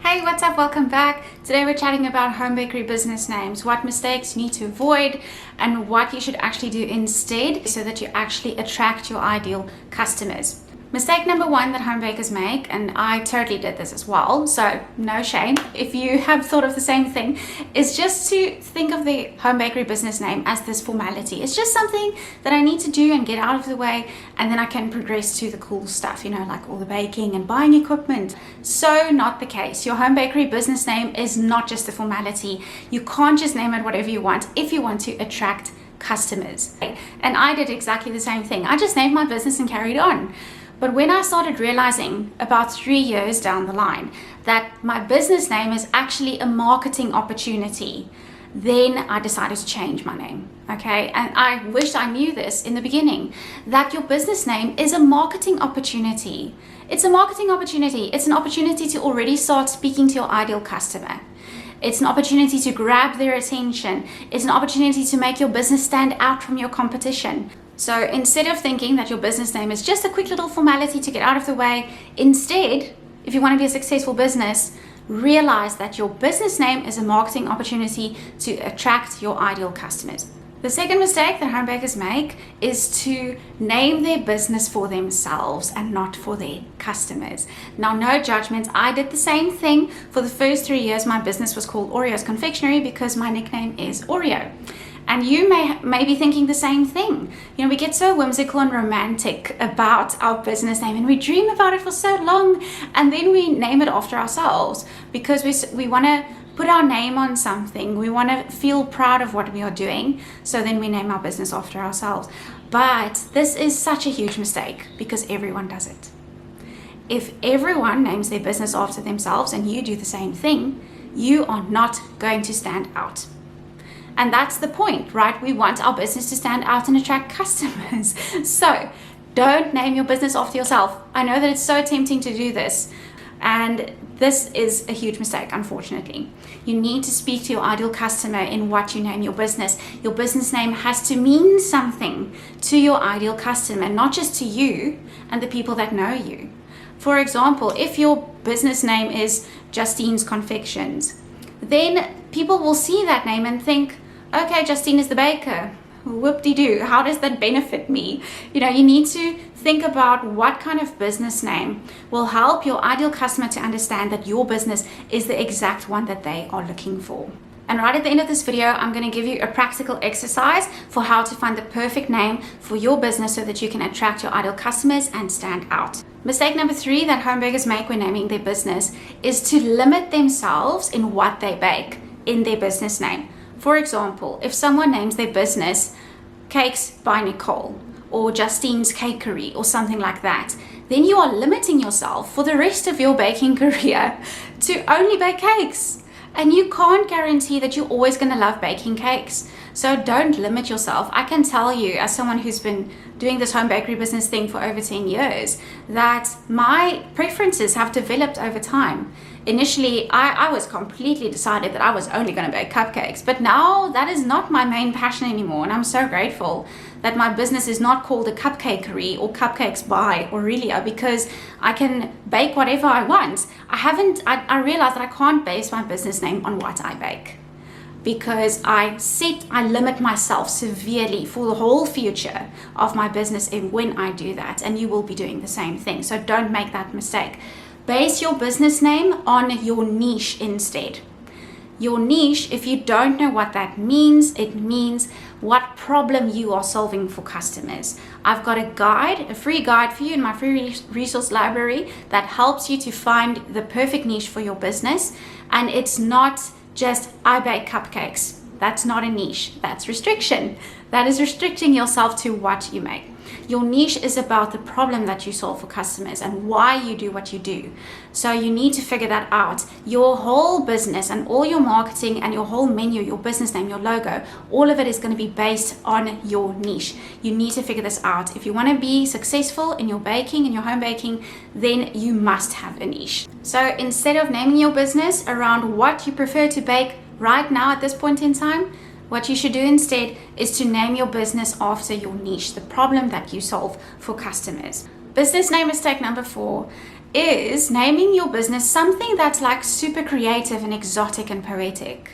Hey, what's up? Welcome back. Today we're chatting about home bakery business names, what mistakes you need to avoid, and what you should actually do instead so that you actually attract your ideal customers. Mistake number one that home bakers make, and I totally did this as well, so no shame if you have thought of the same thing, is just to think of the home bakery business name as this formality. It's just something that I need to do and get out of the way, and then I can progress to the cool stuff, like all the baking and buying equipment. So not the case. Your home bakery business name is not just a formality. You can't just name it whatever you want if you want to attract customers. And I did exactly the same thing. I just named my business and carried on. But when I started realizing about 3 years down the line that my business name is actually a marketing opportunity, then I decided to change my name, okay? And I wish I knew this in the beginning, that your business name is a marketing opportunity. It's a marketing opportunity. It's an opportunity to already start speaking to your ideal customer. It's an opportunity to grab their attention. It's an opportunity to make your business stand out from your competition. So instead of thinking that your business name is just a quick little formality to get out of the way, instead, if you want to be a successful business, realize that your business name is a marketing opportunity to attract your ideal customers. The second mistake that home bakers make is to name their business for themselves and not for their customers. Now, no judgment. I did the same thing. For the first 3 years, my business was called Oreo's Confectionery because my nickname is Oreo. And you may be thinking the same thing. We get so whimsical and romantic about our business name and we dream about it for so long, and then we name it after ourselves because we want to put our name on something. We want to feel proud of what we are doing, so then we name our business after ourselves. But this is such a huge mistake because everyone does it. If everyone names their business after themselves and you do the same thing, you are not going to stand out. And that's the point, right? We want our business to stand out and attract customers. So don't name your business after yourself. I know that it's so tempting to do this, and this is a huge mistake, unfortunately. You need to speak to your ideal customer in what you name your business. Your business name has to mean something to your ideal customer, not just to you and the people that know you. For example, if your business name is Justine's Confections, then people will see that name and think, okay, Justine is the baker. Whoop-de-doo. How does that benefit me? You need to think about what kind of business name will help your ideal customer to understand that your business is the exact one that they are looking for. And right at the end of this video, I'm going to give you a practical exercise for how to find the perfect name for your business so that you can attract your ideal customers and stand out. Mistake number 3 that home bakers make when naming their business is to limit themselves in what they bake in their business name. For example, if someone names their business Cakes by Nicole or Justine's Cakery or something like that, then you are limiting yourself for the rest of your baking career to only bake cakes. And you can't guarantee that you're always going to love baking cakes. So don't limit yourself. I can tell you, as someone who's been doing this home bakery business thing for over 10 years, that my preferences have developed over time. Initially, I was completely decided that I was only going to bake cupcakes, but now that is not my main passion anymore, and I'm so grateful that my business is not called a cupcakery or Cupcakes by Aurelia, because I can bake whatever I want. I realized that I can't base my business name on what I bake, because I limit myself severely for the whole future of my business when I do that, and you will be doing the same thing. So don't make that mistake. Base your business name on your niche instead. Your niche, if you don't know what that means, it means what problem you are solving for customers. I've got a free guide for you in my free resource library that helps you to find the perfect niche for your business. And it's not just I bake cupcakes. That's not a niche. That's restriction. That is restricting yourself to what you make. Your niche is about the problem that you solve for customers and why you do what you do. So you need to figure that out. Your whole business and all your marketing and your whole menu, your business name, your logo, all of it is going to be based on your niche. You need to figure this out. If you want to be successful in your baking, in your home baking, then you must have a niche. So instead of naming your business around what you prefer to bake right now at this point in time, what you should do instead is to name your business after your niche, the problem that you solve for customers. Business name mistake number 4 is naming your business something that's like super creative and exotic and poetic.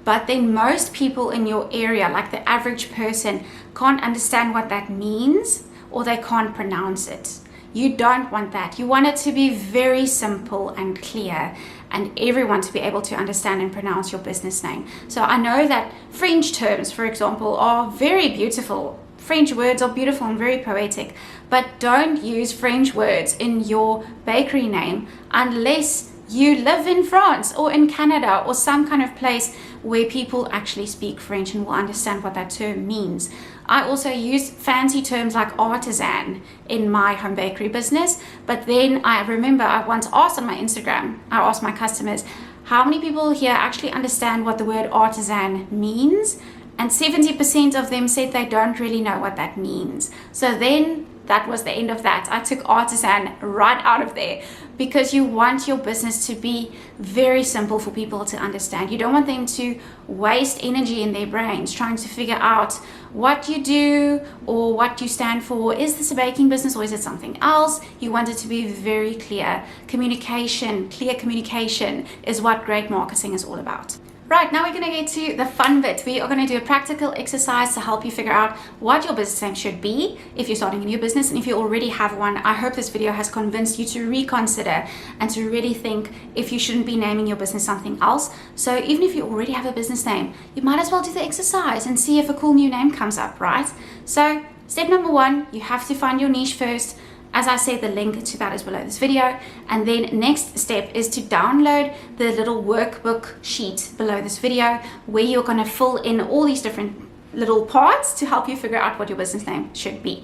But then most people in your area, like the average person, can't understand what that means, or they can't pronounce it. You don't want that. You want it to be very simple and clear, and everyone to be able to understand and pronounce your business name. So I know that French terms, for example, are very beautiful. French words are beautiful and very poetic, but don't use French words in your bakery name unless you live in France or in Canada or some kind of place where people actually speak French and will understand what that term means. I also use fancy terms like artisan in my home bakery business, but then I remember I once asked on my Instagram, I asked my customers, how many people here actually understand what the word artisan means? And 70% of them said they don't really know what that means. So then that was the end of that. I took artisan right out of there, because you want your business to be very simple for people to understand. You don't want them to waste energy in their brains trying to figure out what you do or what you stand for. Is this a baking business or is it something else? You want it to be very clear. Communication, clear communication is what great marketing is all about. Right, now we're going to get to the fun bit. We are going to do a practical exercise to help you figure out what your business name should be if you're starting a new business. And if you already have one, I hope this video has convinced you to reconsider and to really think if you shouldn't be naming your business something else. So even if you already have a business name, you might as well do the exercise and see if a cool new name comes up, right? So step number one, you have to find your niche first. As I said, the link to that is below this video. And then next step is to download the little workbook sheet below this video, where you're going to fill in all these different little parts to help you figure out what your business name should be.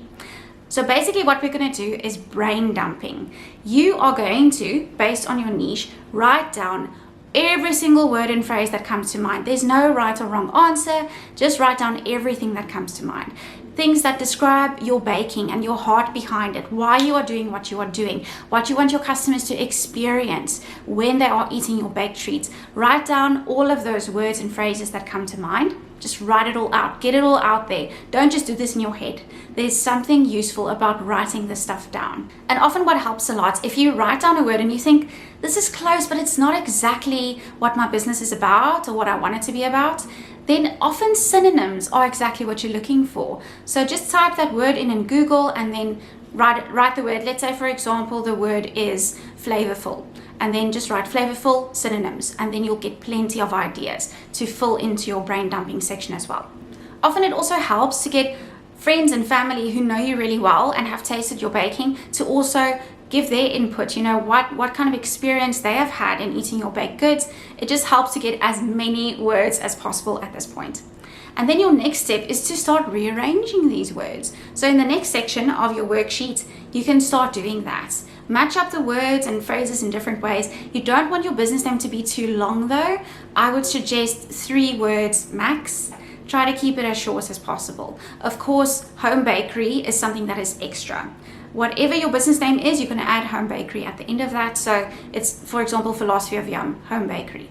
So basically what we're going to do is brain dumping. You are going to, based on your niche, write down every single word and phrase that comes to mind. There's no right or wrong answer. Just write down everything that comes to mind. Things that describe your baking and your heart behind it, why you are doing what you are doing, what you want your customers to experience when they are eating your baked treats. Write down all of those words and phrases that come to mind. Just write it all out. Get it all out there. Don't just do this in your head. There's something useful about writing this stuff down. And often what helps a lot, if you write down a word and you think, this is close, but it's not exactly what my business is about or what I want it to be about, then often synonyms are exactly what you're looking for. So just type that word in Google and then write the word. Let's say, for example, the word is flavorful. And then just write flavorful synonyms, and then you'll get plenty of ideas to fill into your brain dumping section as well. Often it also helps to get friends and family who know you really well and have tasted your baking to also give their input, you know, what kind of experience they have had in eating your baked goods. It just helps to get as many words as possible at this point. And then your next step is to start rearranging these words. So in the next section of your worksheet, you can start doing that. Match up the words and phrases in different ways. You don't want your business name to be too long though. I would suggest 3 words max. Try to keep it as short as possible. Of course, home bakery is something that is extra. Whatever your business name is, you're going to add home bakery at the end of that. So it's, for example, Philosophy of Yum, home bakery.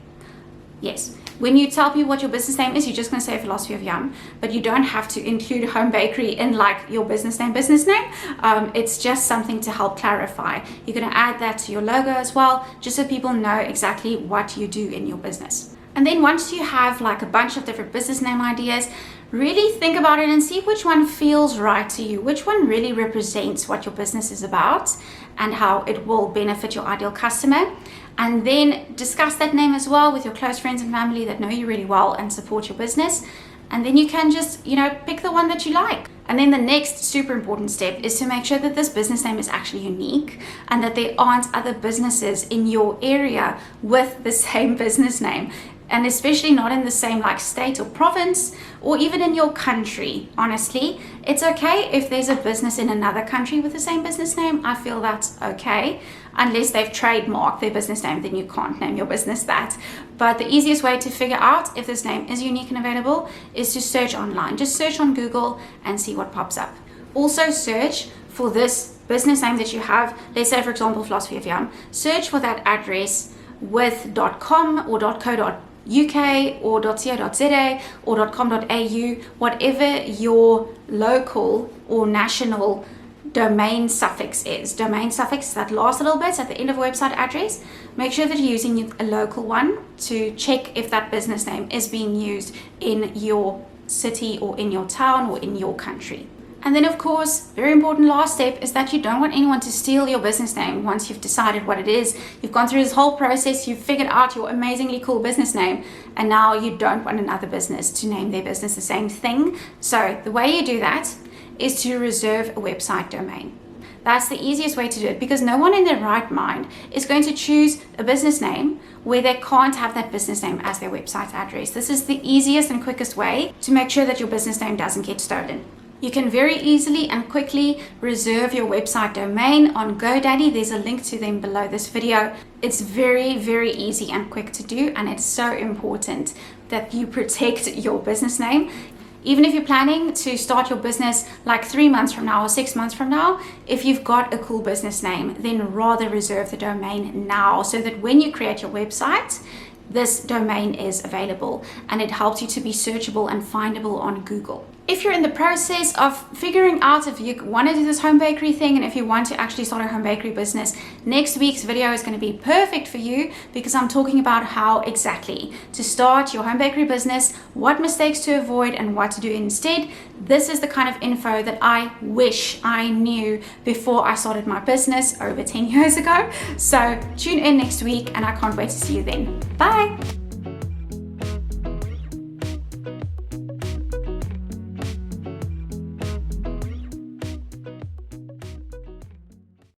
Yes. When you tell people what your business name is, you're just going to say Philosophy of Yum, but you don't have to include home bakery in like your business name. It's just something to help clarify. You're going to add that to your logo as well, just so people know exactly what you do in your business. And then once you have like a bunch of different business name ideas, really think about it and see which one feels right to you, which one really represents what your business is about and how it will benefit your ideal customer. And then discuss that name as well with your close friends and family that know you really well and support your business. And then you can just, pick the one that you like. And then the next super important step is to make sure that this business name is actually unique and that there aren't other businesses in your area with the same business name. And especially not in the same state or province or even in your country. Honestly, it's okay if there's a business in another country with the same business name. I feel that's okay. Unless they've trademarked their business name, then you can't name your business that. But the easiest way to figure out if this name is unique and available is to search online. Just search on Google and see what pops up. Also search for this business name that you have. Let's say, for example, Philosophy of Yum. Search for that address with .com or .co.uk or .co.za or .com.au, whatever your local or national domain suffix is. Domain suffix is that last little bit at the end of a website address. Make sure that you're using a local one to check if that business name is being used in your city or in your town or in your country. And then, of course, very important last step is that you don't want anyone to steal your business name once you've decided what it is. You've gone through this whole process, you've figured out your amazingly cool business name, and now you don't want another business to name their business the same thing. So the way you do that is to reserve a website domain. That's the easiest way to do it, because no one in their right mind is going to choose a business name where they can't have that business name as their website address. This is the easiest and quickest way to make sure that your business name doesn't get stolen. You can very easily and quickly reserve your website domain on GoDaddy. There's a link to them below this video. It's very, very easy and quick to do, and it's so important that you protect your business name. Even if you're planning to start your business like 3 months from now or 6 months from now, if you've got a cool business name, then rather reserve the domain now so that when you create your website, this domain is available and it helps you to be searchable and findable on Google. If you're in the process of figuring out if you want to do this home bakery thing and if you want to actually start a home bakery business, next week's video is going to be perfect for you, because I'm talking about how exactly to start your home bakery business, what mistakes to avoid and what to do instead. This is the kind of info that I wish I knew before I started my business over 10 years ago. So tune in next week and I can't wait to see you then. Bye.